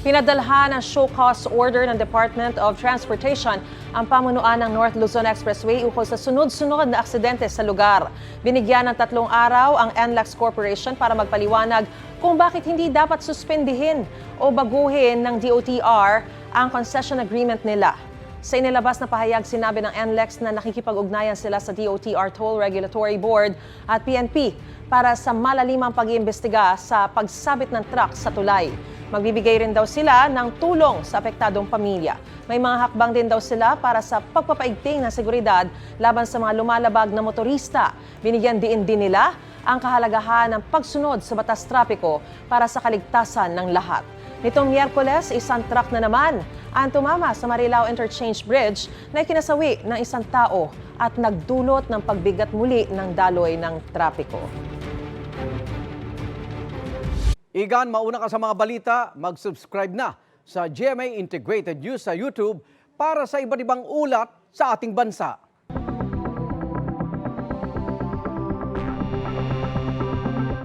Pinadalhan ng show cause order ng Department of Transportation ang pamunuan ng North Luzon Expressway ukol sa sunod-sunod na aksidente sa lugar. Binigyan ng 3 araw ang NLEX Corporation para magpaliwanag kung bakit hindi dapat suspendihin o baguhin ng DOTR ang concession agreement nila. Sa inilabas na pahayag, sinabi ng NLEX na nakikipag-ugnayan sila sa DOTR Toll Regulatory Board at PNP para sa malalimang pag-iimbestiga sa pagsabit ng truck sa tulay. Magbibigay rin daw sila ng tulong sa apektadong pamilya. May mga hakbang din daw sila para sa pagpapaigting ng seguridad laban sa mga lumalabag na motorista. Binigyan din nila ang kahalagahan ng pagsunod sa batas trapiko para sa kaligtasan ng lahat. Nitong Miyerkules, isang truck na naman ang tumama sa Marilao Interchange Bridge na ikinasawi ng isang tao at nagdulot ng pagbigat muli ng daloy ng trapiko. Igan, mauna ka sa mga balita, mag-subscribe na sa GMA Integrated News sa YouTube para sa iba't ibang ulat sa ating bansa.